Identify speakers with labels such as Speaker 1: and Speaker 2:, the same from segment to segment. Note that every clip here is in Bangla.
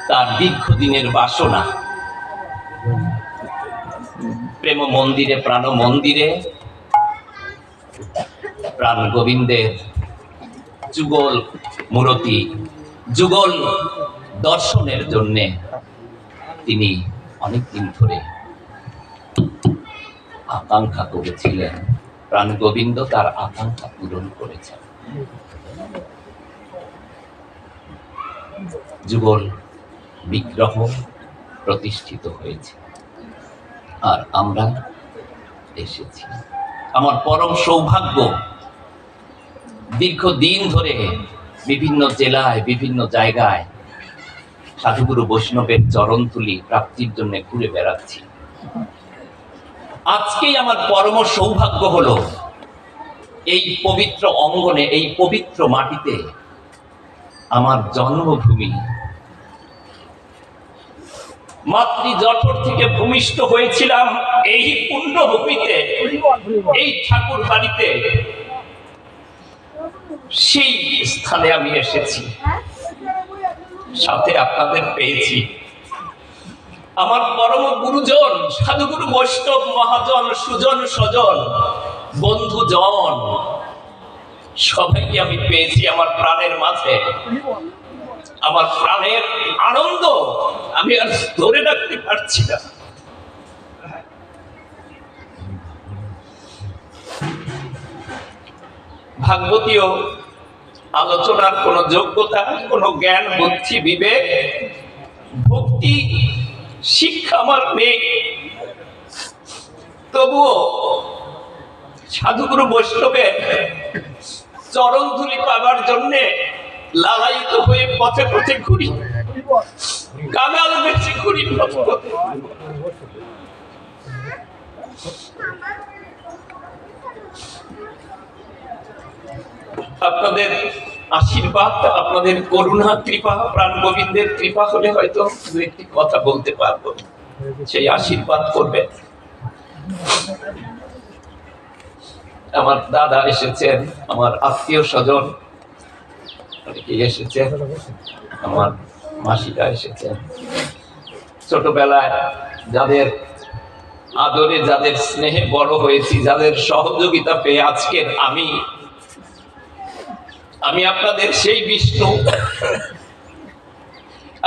Speaker 1: তার দীর্ঘদিনের বাসনা প্রেম মন্দিরে প্রাণ মন্দিরে প্রাণ গোবিন্দের যুগল মূরতি যুগল দর্শনের জন্যে তিনি অনেকদিন ধরে আকাঙ্ক্ষা করেছিলেন। প্রাণ গোবিন্দ তার আকাঙ্ক্ষা পূরণ করেছেন। যুগল বিগ্রহ প্রতিষ্ঠিত হয়েছে আর আমরা এসেছি। আমার পরম সৌভাগ্য, দীর্ঘদিন ধরে বিভিন্ন জেলায় বিভিন্ন জায়গায় সাধুগুরু বৈষ্ণবের চরণতুলি প্রাপ্তির জন্য ঘুরে বেড়াচ্ছি। আজকেই আমার পরম সৌভাগ্য হলো এই পবিত্র অঙ্গনে, এই পবিত্র মাটিতে, আমার জন্মভূমি মাতৃ জঠর থেকে ভূমিষ্ঠ হয়েছিলাম এই পুণ্যভূমিতে, এই ঠাকুর বাড়িতে, সেই স্থানে আমি এসেছি। সাথে আপনাদের পেয়েছি, আমার পরম গুরুজন সাধুগুরু বৈষ্ণব মহাজন, সুজন স্বজন বন্ধুজন সবাইকে আমি পেয়েছি আমার প্রাণের মাঝে। আমার প্রাণের আনন্দ আমি আর ধরে রাখতে পারছি না। ভাগবতীয় আলোচনার কোন যোগ্যতা, কোন জ্ঞান, বুদ্ধি, বিবেক, ভক্তি, শিক্ষা আমার নেই। তবুও সাধুগুরু বৈষ্ণবের চরণধুলি পাবার জন্য লালায়িত হয়ে পথে পথে ঘুরি, কাঙাল বেশি ঘুরি পথে পথে। আপনাদের আশীর্বাদ, আপনাদের করুণা, কৃপা, প্রাণ গোবিন্দের কৃপা হলে হয়তো দু একটি কথা বলতে পারবো। সেই আশীর্বাদ করবেন। আমার দাদা এসেছেন, আমার আত্মীয় স্বজন অনেকেই এসেছেন, আমার মাসিরা এসেছেন। ছোটবেলায় যাদের আদরে, যাদের স্নেহে বড় হয়েছি, যাদের সহযোগিতা পেয়ে আজকের আমি আপনাদের সেই বিষ্ণু,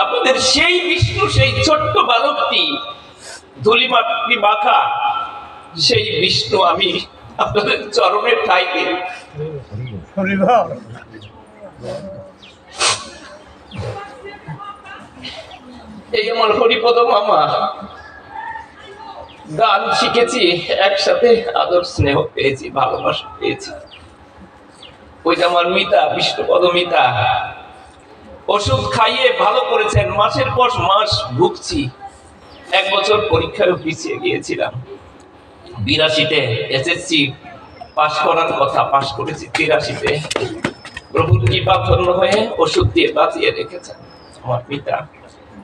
Speaker 1: আপনাদের সেই বিষ্ণু, সেই ছোট্ট বালকটি ধুলিমাটি মাখা সেই বিষ্ণু আমি আপনাদের চরণের ঠাঁই দিই। এই আমার হরিপদ মামা, গান শিখেছি একসাথে, আদর স্নেহ পেয়েছি, ভালোবাসা পেয়েছি। ওই যে আমার মিতা, বিষ্ণুপদ মিতা, ওষুধ খাইয়ে ভালো করেছেন। মাসের পর মাস ভুগছি। 1 বছর পরীক্ষায় পিছিয়ে গিয়েছিলাম। 82-তে এসএসসি পাশ করার কথা, পাশ করেছি 83-তে। প্রভুর কৃপা ধন্য হয়ে ওষুধ দিয়ে বাঁচিয়ে রেখেছেন আমার পিতা।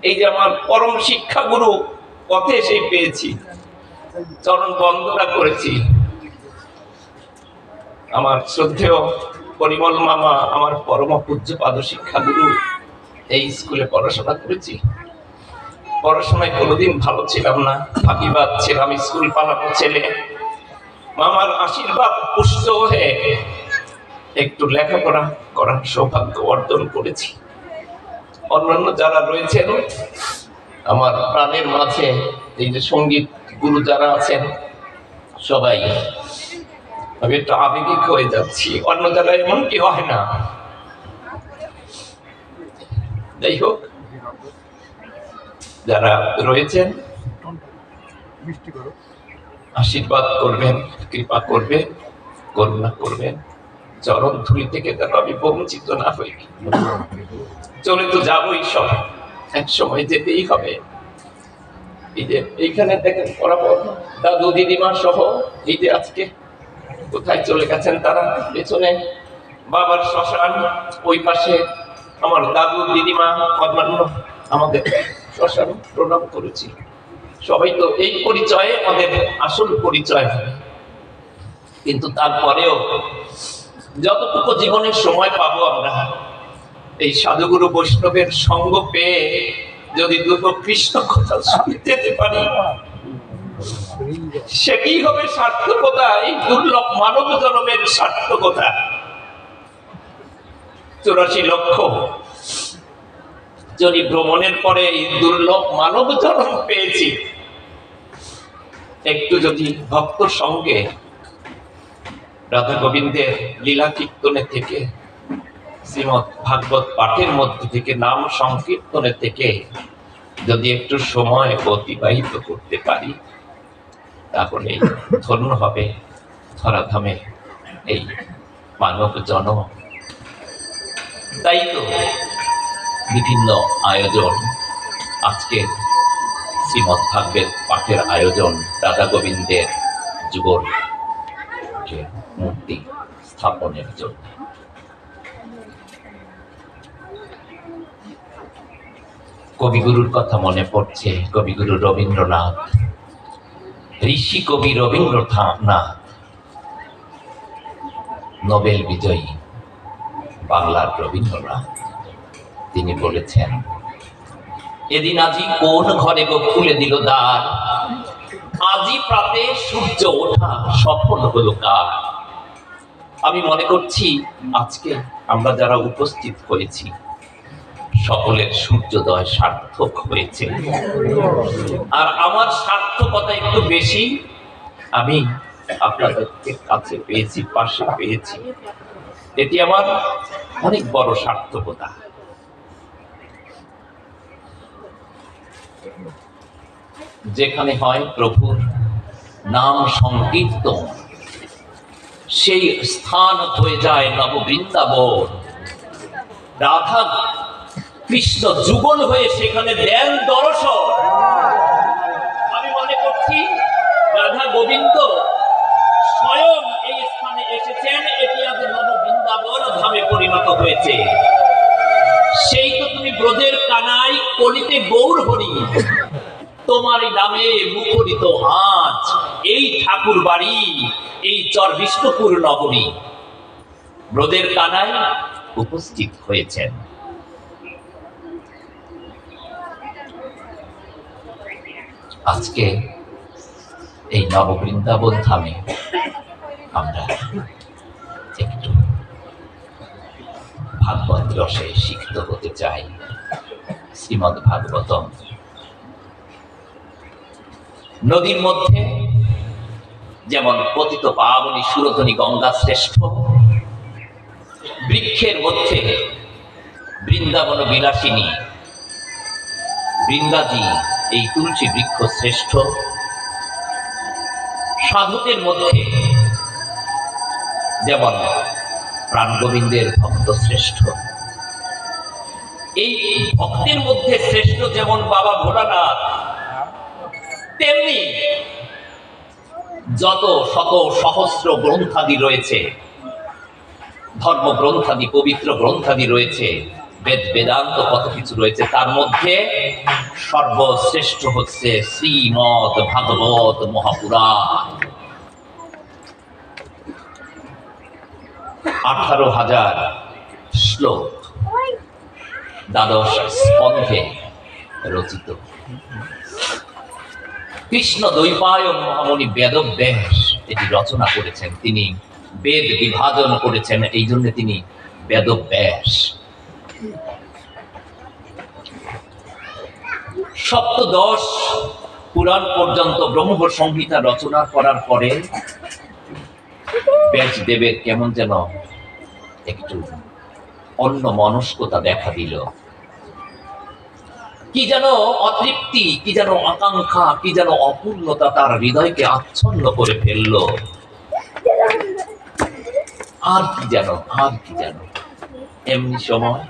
Speaker 1: এই যে আমার পরম শিক্ষা গুরু, পথে সেই পেয়েছি, চরণ বন্দনা করেছি। আমার শ্রদ্ধেয় পরিমল মামা, আমার পরম পূজ্যপাদ শিক্ষা গুরু। এই স্কুলে পড়াশোনা করেছি। পড়াশোনায় কোনোদিন ভালো ছিলাম না, ফাঁকিবাজ ছিলাম, স্কুল পালানো ছেলে। মামার আশীর্বাদ পুষ্ট হয়ে একটু লেখাপড়া করার সৌভাগ্য অর্জন করেছি। অন্যান্য যারা রয়েছেন আমার প্রাণের মাঝে, এই যে সঙ্গীত গুরু যারা আছেন, সবাই আমি একটু আবেগিক হয়ে যাচ্ছি। অন্য যারা এমন কি হয় না। যাই হোক, যারা রয়েছেন আশীর্বাদ করবেন, কৃপা করবেন, করুণা করবেন। চরণ ধুলি থেকে যেন আমি বঞ্চিত না হই। চলে তো যাবই, সব এক সময় যেতেই হবে। এই যে এইখানে দেখেন পরাপর দাদু দিদিমা সহ, এই যে আজকে কোথায় চলে গেছেন তারা, পেছনে বাবার শ্মশান, ওই পাশে আমার দাদু দিদিমা, অন্যান্য আমাদের শ্মশান প্রণাম করেছি। সবাই তো এই পরিচয়ে আমাদের আসল পরিচয় হয়। কিন্তু তারপরেও যতটুকু জীবনের সময় পাবো আমরা এই সাধুগুরু বৈষ্ণবের সঙ্গ পেয়ে যদি দুটো কৃষ্ণ কথা শুনতে যেতে পারি, সেটি হবে সার্থকতা, এই দুর্লভ মানব জন্মের সার্থকতা। 84 লক্ষ যদি ভ্রমণের পরে এই দুর্লভ মানব জন্ম পেয়েছি, একটু যদি ভক্ত সঙ্গে রাধা গোবিন্দের লীলা কীর্তনের থেকে, শ্রীমদ ভাগবত পাঠের মধ্যে থেকে, নাম সংকীর্তনের থেকে যদি একটু সময় অতিবাহিত করতে পারি, তাহলে ধন্য হবে ধরাধামে এই মানব জন্ম। তাই তো বিভিন্ন আয়োজন, আজকে শ্রীমদ ভাগবত পাঠের আয়োজন, রাধা গোবিন্দের যুগল মূর্তি স্থাপনের জন্য। কবিগুরুর কথা মনে পড়ছে, কবিগুরু রবীন্দ্রনাথ, ঋষি কবি রবীন্দ্রনাথ, নোবেল বিজয়ী বাংলার রবীন্দ্রনাথ, তিনি বলেছেন, এদিন আজি কোন ঘরে গো খুলে দিল দ্বার, আজি প্রাতে সূর্য ওঠা সফল হলো কার। আমি মনে করছি আজকে আমরা যারা উপস্থিত হয়েছি, সকলের সূর্যোদয় সার্থক হয়েছে। আর আমার সার্থকতা একটু বেশি, আমি আপনাদেরকে কাছে পেয়েছি, পাশে পেয়েছি, এটি আমার অনেক বড় সার্থকতা। যেখানে হয় প্রভুর নাম সংকীর্তন, সেই স্থান হয়ে যায় নব বৃন্দাবন। রাধা কৃষ্ণ যুগল হয়ে সেখানে দেন দর্শন। আমি মনে করছি রাধা গোবিন্দ স্বয়ং এই স্থানে এসেছেন, এটি আজ নব বৃন্দাবন ধামে পরিণত হয়েছে। সেই তো তুমি ব্রজের কানাই, কলিতে গৌর হরি, তোমার নামে মুখরিত আজ এই ঠাকুর বাড়ি, এই চর বিষ্ণুপুর নগরী। ব্রজের কানাই উপস্থিত হয়েছেন। আজকে এই নববৃন্দাবন ধামে আমরা একটু ভাগবত রসে সিক্ত হতে চাই। শ্রীমদ ভাগবতম নদীর মধ্যে যেমন পতিত পাবনী সুরধনী গঙ্গা শ্রেষ্ঠ, বৃক্ষের মধ্যে বৃন্দাবন বিলাসিনী বৃন্দাজি এই তুলসী বৃক্ষ শ্রেষ্ঠ, সাধকের মধ্যে যেমন প্রাণ গোবিন্দের ভক্ত শ্রেষ্ঠ, এই ভক্তের মধ্যে শ্রেষ্ঠ যেমন বাবা ভোলানাথ, তেমনি যত শত সহস্র গ্রন্থাদি রয়েছে, ধর্ম গ্রন্থাদি, পবিত্র গ্রন্থাদি রয়েছে, বেদ বেদান্ত কত কিছু রয়েছে, তার মধ্যে সর্বশ্রেষ্ঠ হচ্ছে শ্রীমদ ভাগবত মহাপুরাণ। 18,000 শ্লোক, 12 স্কন্ধে রচিত। কৃষ্ণ দ্বৈপায়ন মহামণি বেদব্যাস এটি রচনা করেছেন, তিনি বেদ বিভাজন করেছেন, এই জন্য তিনি বেদব্যাস। সপ্তদশ পুরাণ পর্যন্ত ব্রহ্ম সংহিতা রচনা করার পরে ব্যাসদেবের কেমন যেন একটু অন্য মনস্কতা দেখা দিল, কি যেন অতৃপ্তি, কি যেন আকাঙ্ক্ষা, কি যেন অপূর্ণতা তার হৃদয়কে আচ্ছন্ন করে ফেলল। আর কি যেন এমনি সময়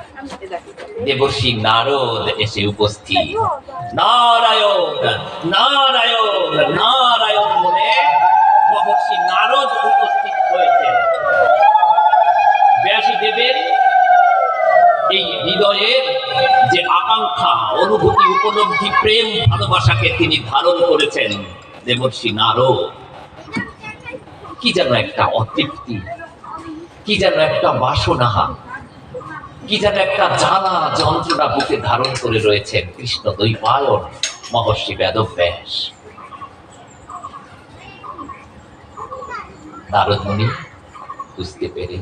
Speaker 1: দেবর্ষি নারদ এসে উপস্থিত। নারায়ণ নারায়ণ নারায়ণ বলে মহর্ষি নারদ উপস্থিত হয়েছে। ব্যাসদেবের এই হৃদয়ের যে আকাঙ্ক্ষা, অনুভূতি, উপলব্ধি, প্রেম, ভালোবাসাকে তিনি ধারণ করেছেন। দেবর্ষি নারদ কি যেন একটা অতৃপ্তি, কি যেন একটা বাসনা, কি যেন একটা জ্বালা যন্ত্রণা বুকে ধারণ করে রয়েছেন কৃষ্ণ দ্বৈপায়ন মহর্ষি বেদব্যাস। নারদ মুনি বুঝতে পেরে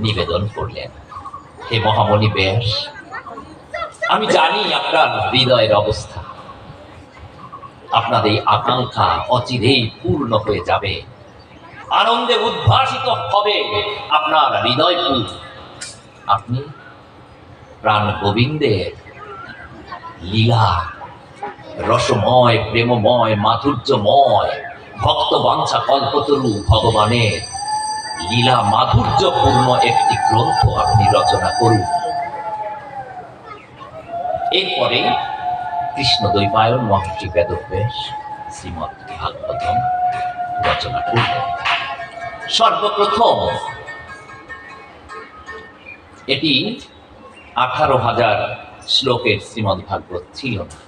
Speaker 1: নিবেদন করলেন, হে মহামণি ব্যাস, আমি জানি আপনার হৃদয়ের অবস্থা, আপনার এই আকাঙ্ক্ষা অচিরেই পূর্ণ হয়ে যাবে, আনন্দে উদ্ভাসিত হবে আপনার হৃদয়পুর। আপনি প্রাণ গোবিন্দের লীলা রসময়, প্রেমময়, মাধুর্যময়, ভক্ত বাঞ্ছা কল্পতরু ভগবানের লীলা মাধুর্যপূর্ণ একটি গ্রন্থ আপনি রচনা করুন। এরপরে কৃষ্ণ দ্বৈপায়ন মহর্ষি বেদব্যাস শ্রীমদ্ ভাগবতম রচনা করলেন। সর্বপ্রথম এটি 18,000 শ্লোকের শ্রীমদ্ ভাগবত ছিল না,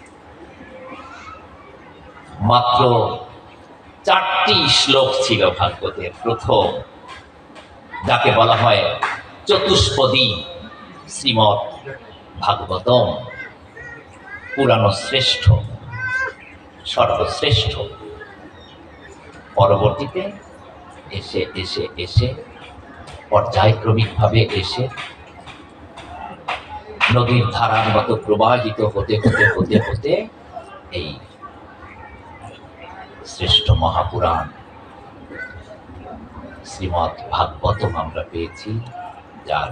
Speaker 1: মাত্র 4টি শ্লোক ছিল ভাগবতের প্রথম, যাকে বলা হয় চতুষ্পদী শ্রীমদ্ ভাগবতম, পুরানো শ্রেষ্ঠ, সর্বশ্রেষ্ঠ। পরবর্তীতে এসে এসে এসে পর্যায়ক্রমিকভাবে এসে নদীর ধারার মতো প্রবাহিত হতে হতে হতে হতে এই শ্রেষ্ঠ মহাপুরাণ শ্রীমদ্ ভাগবতম আমরা পেয়েছি, যার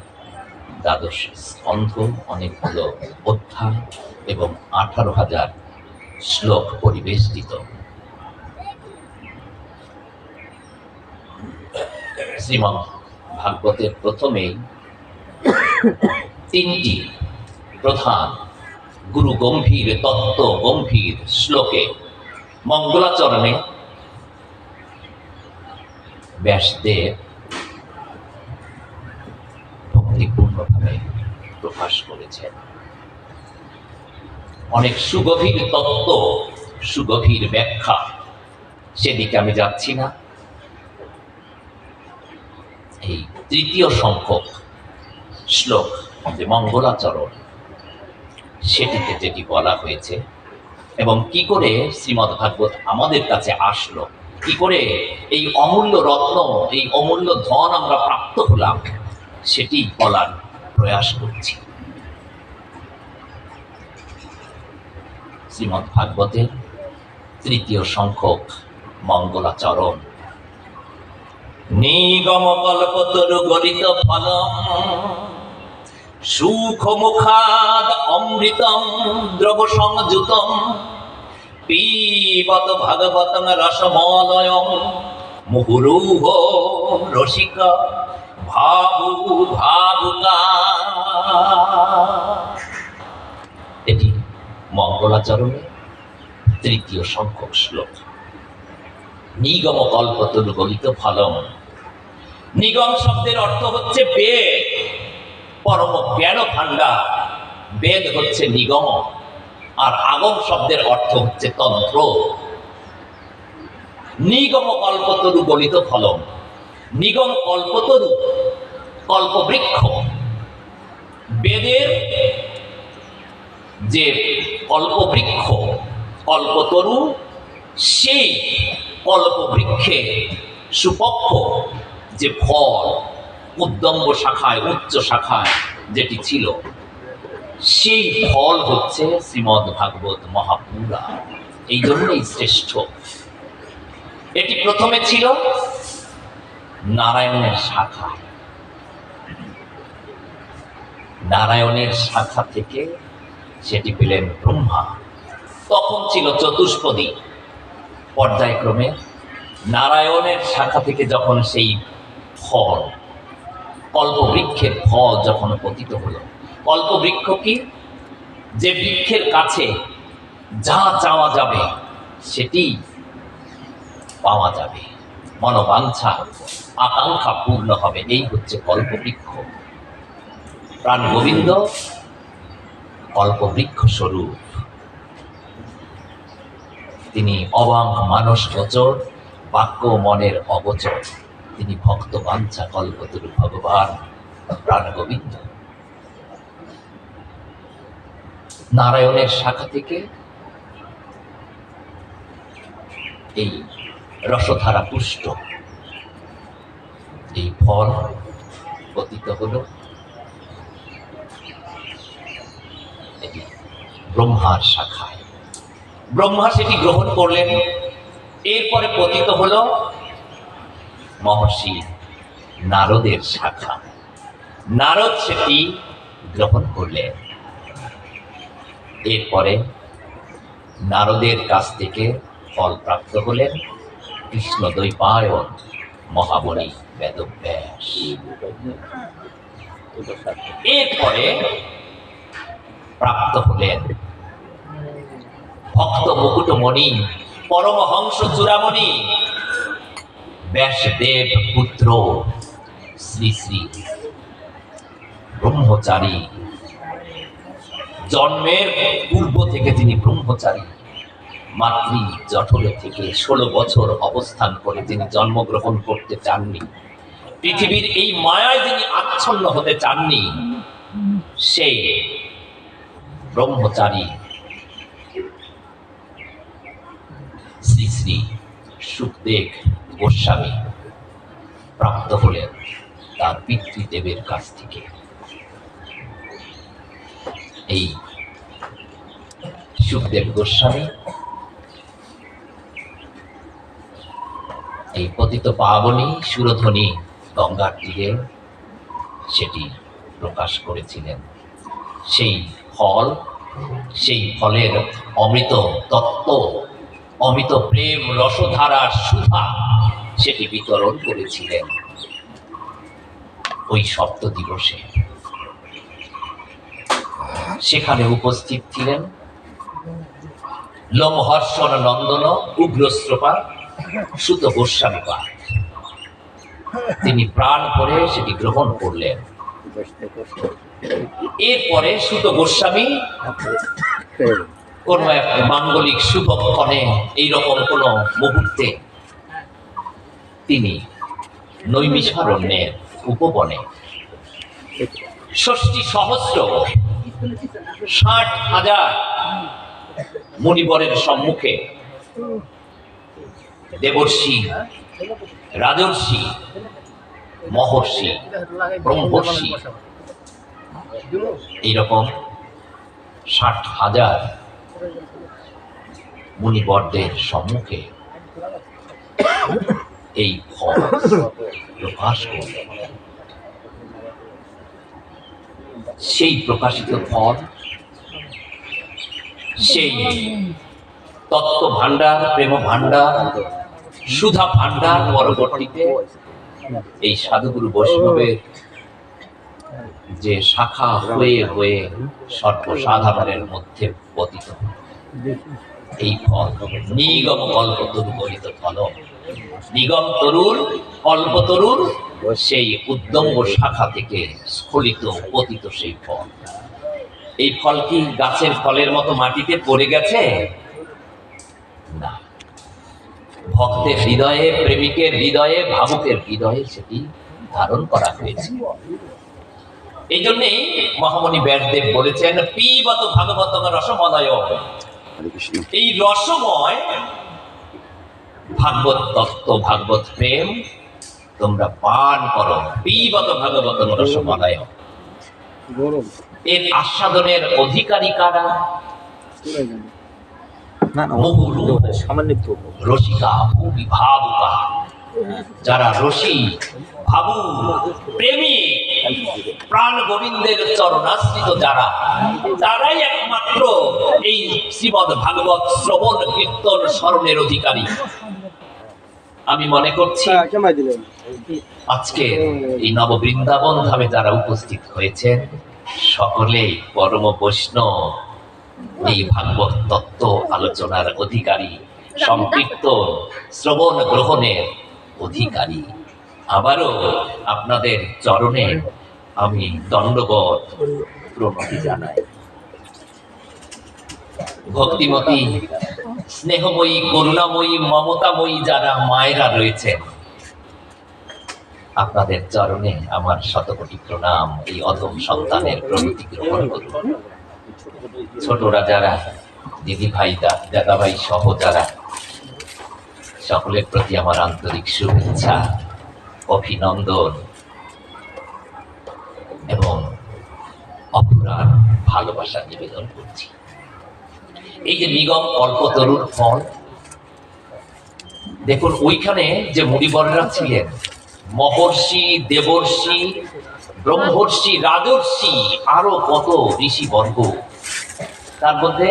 Speaker 1: 12 স্কন্ধ, অনেকগুলো অধ্যায় এবং 18,000 শ্লোক পরিবেষ্টিত। শ্রীমদ্ ভাগবতের প্রথমেই 3টি প্রধান গুরু গম্ভীর তত্ত্ব গম্ভীর শ্লোকে মঙ্গলাচরণে ব্যাসদেব ভক্তিপূর্ণভাবে প্রকাশ করেছেন। অনেক সুগভীর তত্ত্ব, সুগভীর ব্যাখ্যা, সেদিকে আমি যাচ্ছি না। এই 3য় সংখ্যক শ্লোক যে মঙ্গলাচরণ, সেটিতে যেটি বলা হয়েছে এবং কি করে শ্রীমদ্ ভাগবত আমাদের কাছে আসলো, কি করে এই অমূল্য রত্ন, এই অমূল্য ধন আমরা প্রাপ্ত হলাম, সেটি বলার প্রয়াস করছি। শ্রীমদ্ ভাগবতের 3য় সংখ্যক মঙ্গলাচরণ। নিগম কল্পতরু গলিত ফলম সুখ মুখাদ অমৃতম দ্রব সংযুতম পিবত ভাগবতং রসমলয়ং মুহুরুহ রসিক ভাবু ভাবুকা। এটি মঙ্গলাচরণের 3য় সংখ্যক শ্লোক। নিগম কল্পতরু গলিত ফলম। নিগম শব্দের অর্থ হচ্ছে বেদ, পরম জ্ঞান ভাণ্ডার। বেদ হচ্ছে নিগম, আর আগম শব্দের অর্থ হচ্ছে তন্ত্র। নিগম কল্পতরু গলিত ফলম। নিগম কল্পতরু, কল্পবৃক্ষ। বেদের যে কল্পবৃক্ষ, কল্পতরু, সেই কল্পবৃক্ষে সুপক্ষ যে ফল, উদ্দম্ব শাখায়, উচ্চ শাখায় যেটি ছিল, সেই ফল হচ্ছে শ্রীমদ্ ভাগবত মহাপুরাণ। এই জন্যই শ্রেষ্ঠ। এটি প্রথমে ছিল নারায়ণের শাখা, নারায়ণের শাখা থেকে সেটি পেলেন ব্রহ্মা। তখন ছিল চতুষ্পদী। পর্যায়ক্রমে নারায়ণের শাখা থেকে যখন সেই ফল, কল্পবৃক্ষের ফল যখন পতিত হলো, কল্পবৃক্ষ কি? যে বৃক্ষের কাছে যা চাওয়া যাবে সেটি পাওয়া যাবে, মনোবাঞ্ছা আকাঙ্ক্ষা পূর্ণ হবে, এই হচ্ছে কল্পবৃক্ষ। প্রাণ গোবিন্দ কল্পবৃক্ষ স্বরূপ। তিনি অবাং মানস গোচর, বাক্য মনের অগোচর। তিনি ভক্ত বাঞ্ছা কল্পতরু ভগবান প্রাণ গোবিন্দ। নারায়ণের শাখা থেকে এই রসধারা পুষ্ট এই ফল পতিত হল এটি ব্রহ্মার শাখায়। ব্রহ্মা সেটি গ্রহণ করলেন। এরপরে পতিত হল মহর্ষি নারদের শাখা। নারদ সেটি গ্রহণ করলেন। এরপরে নারদের কাছ থেকে ফল প্রাপ্ত হলেন কৃষ্ণদ্বৈপায়ন মহাবলী বেদব্যাস। এরপরে প্রাপ্ত হলেন ভক্ত মুকুটমণি পরমহংস চূড়ামণি ব্যাসদেব পুত্র শ্রী শ্রী ব্রহ্মচারী। জন্মের পূর্ব থেকে তিনি ব্রহ্মচারী। মাতৃ জঠরে থেকে 16 বছর অবস্থান করে তিনি জন্মগ্রহণ করতে চাননি। পৃথিবীর এই মায়ায় তিনি আচ্ছন্ন হতে চাননি। সেই ব্রহ্মচারী শ্রী শ্রী সুখদেব গোস্বামী প্রাপ্ত হলেন তার পিতৃদেবের কাছ থেকে। এই সুখদেব গোস্বামী এই পতিত পাবনী সুরধ্বনি গঙ্গার তীরে সেটি প্রকাশ করেছিলেন। সেই ফল, সেই ফলের অমৃত তত্ত্ব, অমৃত প্রেম রসধারার সুধা সেটি বিতরণ করেছিলেন ওই সপ্ত দিবসে। সেখানে উপস্থিত ছিলেন লোমহর্ষণ নন্দন উগ্রস্রোপা সুত গোস্বামীপাদ। তিনি প্রাণ করে সেটি গ্রহণ করলেন। এরপরে সুত গোস্বামী কোন এক মাঙ্গলিক শুভক্ষণে এইরকম কোন মুহূর্তে তিনি নৈমিষারণ্যের উপবনে 60,000 মুনিবরের সম্মুখে দেবর্ষি, রাজর্ষি, মহর্ষি, ব্রহ্মর্ষি এইরকম 60,000 মুনিবরদের সম্মুখে এই ফল প্রকাশ করলেন। সেই প্রকাশিত ফল, সেই তত্ত্ব ভাণ্ডার, প্রেম ভাণ্ডার, সুধা ভাণ্ডার পরবর্তীতে এই সাধুগুরু বৈষ্ণবের যে শাখা হয়ে হয়ে সর্বসাধারণের মধ্যে পতিত এই ফল নিগম কল্পতরু গরিত ফল। নিগম তরুর কল্পতরুর সেই উদ্দম্ব শাখা থেকে স্খলিত পতিত সেই ফল। এই ফল কি গাছের ফলের মতো মাটিতে পড়ে গেছে? না, ভক্তের হৃদয়ে, প্রেমিকের হৃদয়ে, ভাবুকের হৃদয়ে সেটি ধারণ করা হয়েছে। এই জন্যই মহামণি ব্যাসদেব বলেছেন পিবত ভাগবত রসমদয়। এই রসময় ভাগবত তত্ত্ব, ভাগবত প্রেম তোমরা পান করো। পিবত ভাগবত রসমদয়। এর আস্বাদনের অধিকারী কারা? রসিকা ভূমি ভাবুকা, যারা রসি, ভাবু, প্রেমী, প্রাণ গোবিন্দের চরণাশ্রিত যারা, তারাই একমাত্র এই শ্রীমদ ভাগবত শ্রবণ কীর্তন স্মরণের অধিকারী। আমি মনে করছি আজকে এই নববৃন্দাবন ধামে যারা উপস্থিত হয়েছেন সকলেই পরম বৈষ্ণব, এই ভাগবত তত্ত্ব আলোচনার অধিকারী, সংকীর্তন শ্রবণ গ্রহণের অধিকারী। আবারও আপনাদের চরণে আমি দণ্ডবত প্রণতি জানাই। ভক্তিমতী, স্নেহময়ী, করুণাময়ী, মমতাময়ী যারা মায়েরা রয়েছেন, আপনাদের চরণে আমার শতকোটি প্রণাম। এই অধম সন্তানের প্রণতি গ্রহণ করুন।
Speaker 2: ছোটরা যারা, দিদি ভাই, দাদা ভাই সহ যারা, সকলের প্রতি আমার আন্তরিক শুভেচ্ছা, অভিনন্দন এবং অপুরাণ ভালোবাসা নিবেদন করছি। এই যে নিগম কল্পতরুর ফল, দেখুন ওইখানে যে মুনিবররা ছিলেন, মহর্ষি, দেবর্ষি, ব্রহ্মর্ষি, রাজর্ষি, আরো কত ঋষিবর্গ, তার মধ্যে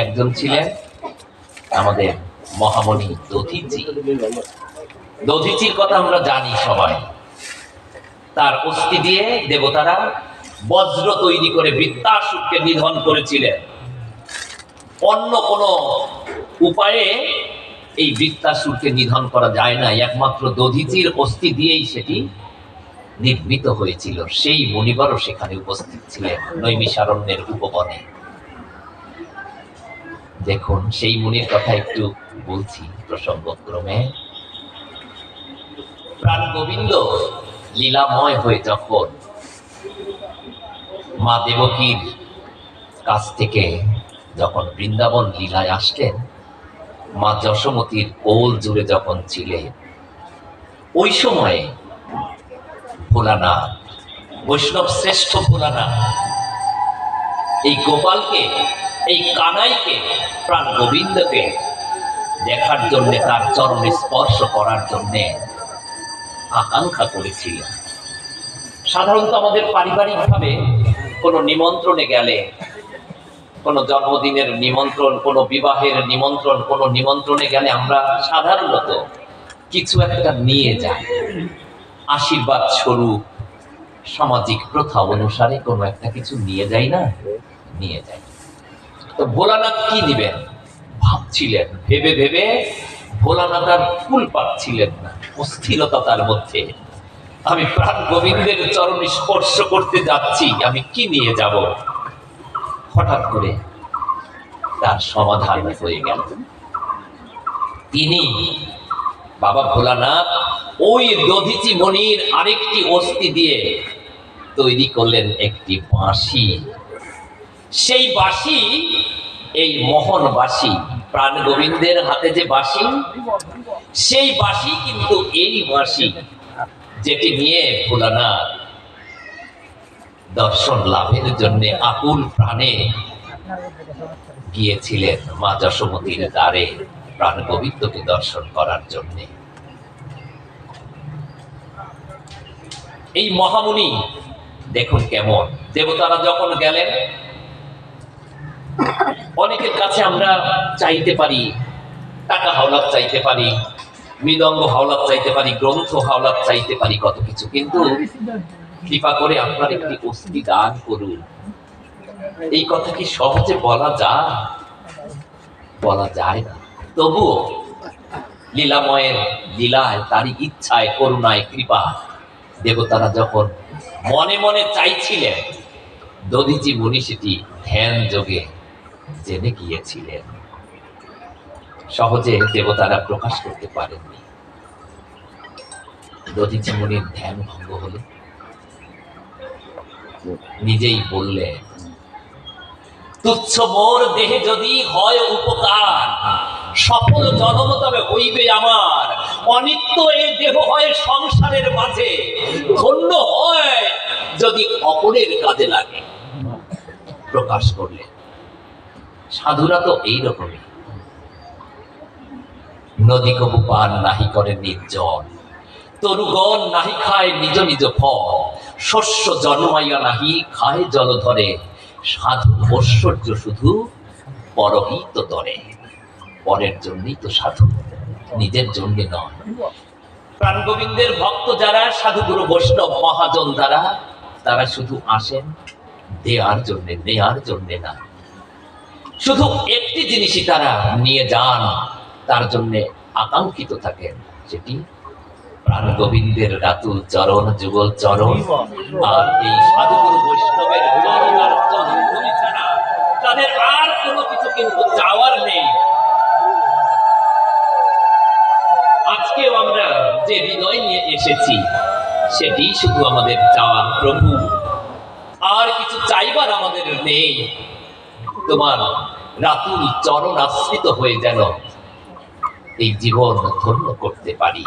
Speaker 2: একজন ছিলেন আমাদের মহামণি দধিচি। দধিচির কথা আমরা জানি সবাই। তার অস্থি দিয়ে দেবতারা বজ্র তৈরি করে বৃত্তাসুরকে নিধন করেছিলেন। অন্য কোনো উপায়ে এই বৃত্তাসুরকে নিধন করা যায় না, একমাত্র দধিচির অস্থি দিয়েই সেটি নির্মিত হয়েছিল। সেই মুনিবরও সেখানে উপস্থিত ছিলেন নৈমিষারণ্যের উপবনে। দেখুন সেই মুনির কথা একটু বলছি প্রসঙ্গক্রমে। প্রাণ গোবিন্দ লীলাময় হয়ে যখন মা দেবকীর কাছ থেকে যখন বৃন্দাবন লীলায় আসলেন, মা যশোমতীর কোল জুড়ে যখন ছিলেন, ওই সময়ে ভোলানাথ, বৈষ্ণব শ্রেষ্ঠ ভোলানাথ, এই গোপালকে, এই কানাইকে, প্রাণ গোবিন্দকে দেখার জন্য, তার চরণে স্পর্শ করার জন্য আকাঙ্ক্ষা করেছিলেন। সাধারণত আমাদের পারিবারিক ভাবে কোনো নিমন্ত্রণে গেলে, কোনো জন্মদিনের নিমন্ত্রণ, কোনো বিবাহের নিমন্ত্রণ, কোনো নিমন্ত্রণে গেলে আমরা সাধারণত কিছু একটা নিয়ে যাই, আশীর্বাদ স্বরূপ, সামাজিক প্রথা অনুসারে কোনো একটা কিছু নিয়ে যাই না, নিয়ে যাই। তো ভোলানাথ কি দিবেন ভাবছিলেন, ভেবে ভেবে ভোলানাথ আর কুল পাচ্ছিলেন না, অস্থিরতা তার মধ্যে। আমি প্রাণ গোবিন্দের চরণ স্পর্শ করতে যাচ্ছি, আমি কি নিয়ে যাব? হঠাৎ করে তার সমাধান হয়ে গেল। তিনি, বাবা ভোলানাথ, ওই দধিচি মণির আরেকটি অস্থি দিয়ে তৈরি করলেন একটি বাঁশি। সেই বাঁশি, এই মোহন বাঁশি, প্রাণ গোবিন্দের হাতে যে বাঁশি, সেই বাঁশি কিন্তু এই বাঁশি যেটি নিয়ে ভোলানাথ দর্শন লাভের জন্য আকুল প্রাণে গিয়েছিলেন মা যশোমতীর দ্বারে প্রাণ গোবিন্দকে দর্শন করার জন্য। এই মহামুনি দেখুন কেমন, দেবতারা যখন গেলেন, অনেকের কাছে আমরা চাইতে পারি, টাকা হাওলাত চাইতে পারি, মৃদঙ্গ হাওলাত চাইতে পারি, গ্রন্থ হাওলাত চাইতে পারি, কত কিছু, কিন্তু কৃপা করে আপনার একটি অস্থি দান করুন, এই কথা কি সহজে বলা যায়? বলা যায় না। তবুও লীলাময়ের লীলায়, তারই ইচ্ছায়, করুণায়, কৃপা, দেবতারা যখন মনে মনে চাইছিলেন, দধিচি মুনি সেটি ধ্যান যোগে জেনে গিয়েছিলেন। সহজে দেবতারা প্রকাশ করতে পারেননি। দধিচি মুনির ধ্যান ভঙ্গ হলো, নিজেই বললে, তুচ্ছ মোর দেহে যদি হয় উপকার, সফল জনম তবে হইবে আমার, অনিত্য এই দেহ হয় সংসারের মাঝে, ধন্য হয় যদি অপরের কাজে লাগে। প্রকাশ করলে সাধুরা তো এইরকমই, নদী কবু পান নাহি করে নির্জন, তরুগণ নাহি খায় নিজ নিজ ফল, শস্য জন্মাইয়া নাহি খায় জলধরে, সাধু ঐশ্বর্য শুধু পরহিত তরে। পরের জন্যই তো সাধু, নিজের জন্য নয়। প্রাণ গোবিন্দের ভক্ত যারা, সাধুগুরু বৈষ্ণব মহাজন যারা, তারা শুধু আসেন দেয়ার জন্যে, নেয়ার জন্যে না। শুধু একটি জিনিসই তারা নিয়ে যান, তার জন্য আকাঙ্ক্ষিত থাকেন, সেটি প্রাণ গোবিন্দের রাতুল চরণ, যুগল চরণ, আর এই সাধুগুরু বৈষ্ণবের চরণ আর চরণ ধরি ছাড়া তাদের আর কোনো কিছু কিন্তু চাওয়ার নেই। আজকেও আমরা যে হৃদয় নিয়ে এসেছি, সেটি শুধু আমাদের চাওয়া, প্রভু, আর কিছু চাইবার আমাদের নেই। তোমার রাতুল চরণ আশ্রিত হয়ে যেন এই জীবন ধন্য করতে পারি।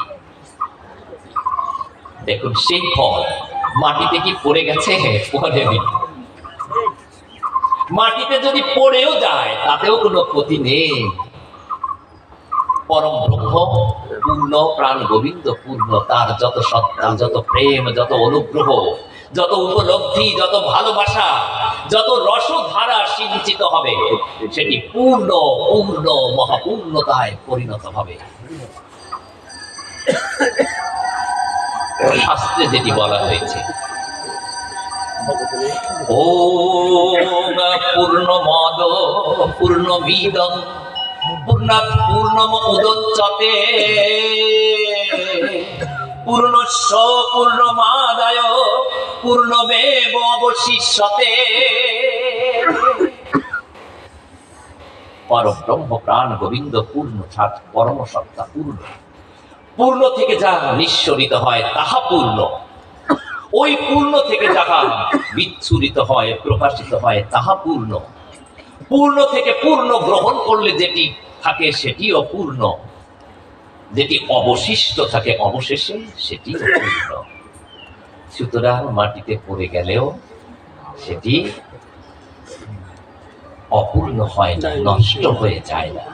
Speaker 2: দেখুন সেই ফল মাটিতে কি পড়ে গেছে? পড়েনি। মাটিতে যদি পড়েও যায় তাতেও কোনো ক্ষতি নেই। পরম ব্রহ্ম পূর্ণ, প্রাণ গোবিন্দ পূর্ণ, তার যত সত্তা, যত প্রেম, যত অনুগ্রহ, যত উপলব্ধি, যত ভালোবাসা, যত রসধারা সিঞ্চিত হবে সেটি পূর্ণ পূর্ণ মহাপূর্ণতায় পরিণত হবে। শাস্ত্রে যেটি বলা হয়েছে, ওম পূর্ণমদ পূর্ণমিদং পূর্ণাৎ পূর্ণমুদচ্যতে পূর্ণস্য পূর্ণমাদায় পূর্ণমেবশিষ্যতে। পরব্রহ্ম প্রাণ গোবিন্দ পূর্ণ, পরম সত্তা পূর্ণ। পূর্ণ থেকে যা নিঃসরিত হয় তাহা পূর্ণ, ওই পূর্ণ থেকে যাহা বিচ্ছুরিত হয়, প্রকাশিত হয় তাহা পূর্ণ। পূর্ণ থেকে পূর্ণ গ্রহণ করলে যেটি থাকে সেটিও পূর্ণ, যেটি অবশিষ্ট থাকে অবশেষে সেটিও পূর্ণ। সুতরাং মাটিতে পড়ে গেলেও সেটি অপূর্ণ হয় না, নষ্ট হয়ে যায় না।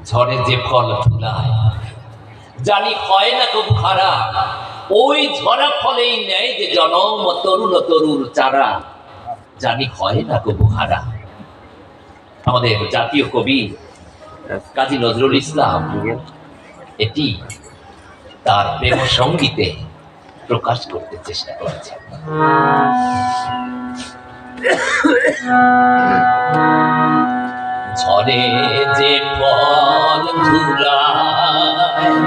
Speaker 2: ঝড়ে যে ফল ধুলায় জানি হয় না কবু খারা, ওই ঝরা ফলেই নেয় যে জনম তরুণ তরুর চারা, জানি হয় না কবু হারা। আমাদের জাতীয় কবি কাজী নজরুল ইসলাম এটি তার প্রেম সঙ্গীতে প্রকাশ করতে চেষ্টা করেছেন। ঝরে যে ফল ধুলায়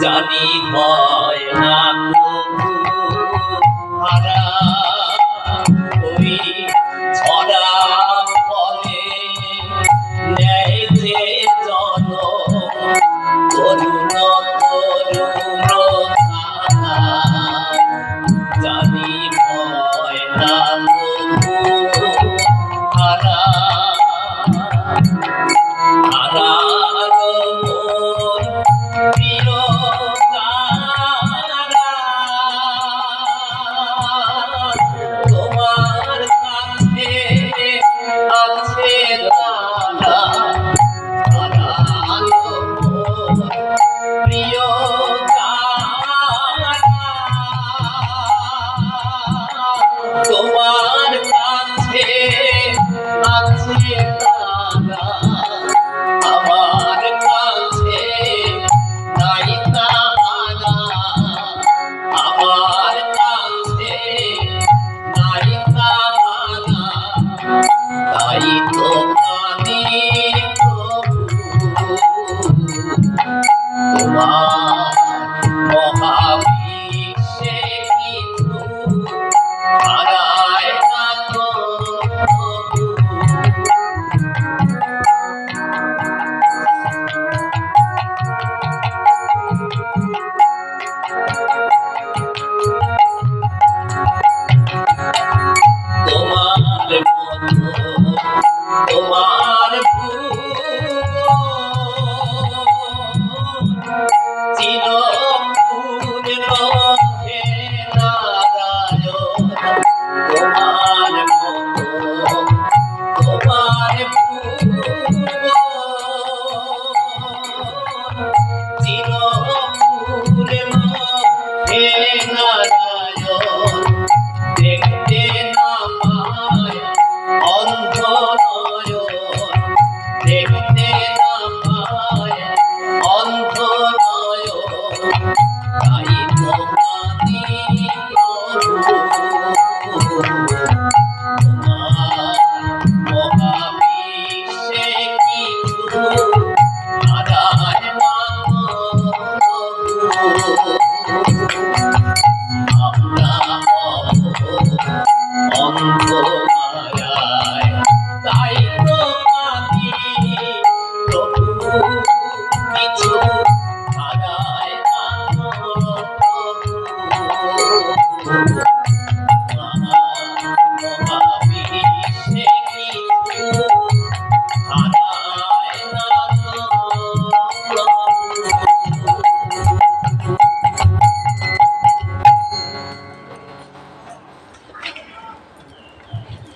Speaker 2: জানি হয় না কবু হারা, ওই ঝরা ফলে নেয় যে জনম তরুণ তরুণ চারা, জানি হয় না কবু হারা। হারার মোর প্রিয়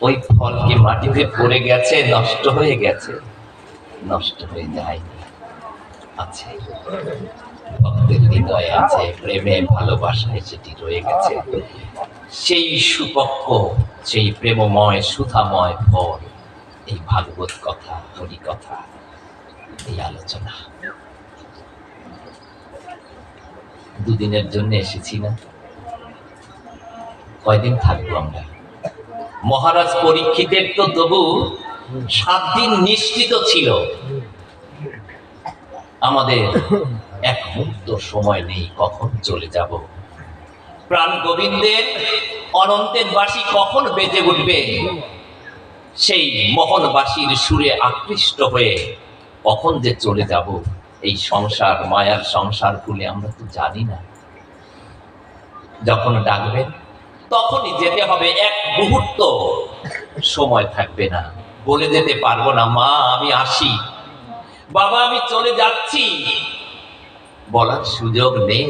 Speaker 2: ওই ফল কি মাটিতে পড়ে গেছে, নষ্ট হয়ে গেছে? নষ্ট হয়ে যায়নি, আছে। ভক্তের হৃদয়ে আছে, প্রেমে ভালোবাসায় সেটি রয়ে গেছে। সেই সুপক্ষ, সেই প্রেমময় সুধাময় ফল, এই ভাগবত কথা, হরি কথা, এই আলোচনা। দুদিনের জন্য এসেছি না, কয়দিন থাকবো আমরা? মহারাজ পরীক্ষিতের তো তবু 7 দিন নিশ্চিত ছিল। আমাদের এক মুহূর্ত সময় নেই, কখন চলে যাব। প্রাণ গোবিন্দের অনন্তের বাঁশি কখন বেজে উঠবে, সেই মোহনবাসীর সুরে আকৃষ্ট হয়ে কখন যে চলে যাব। এই সংসার, মায়ার সংসার ভুলে আমরা তো জানি না। যখন ডাকবেন তখনই যেতে হবে, এক মুহূর্ত সময় থাকবে না। বলে যেতে পারবো না, মা আমি আসি, বাবা আমি চলে যাচ্ছি, বলার সুযোগ নেই।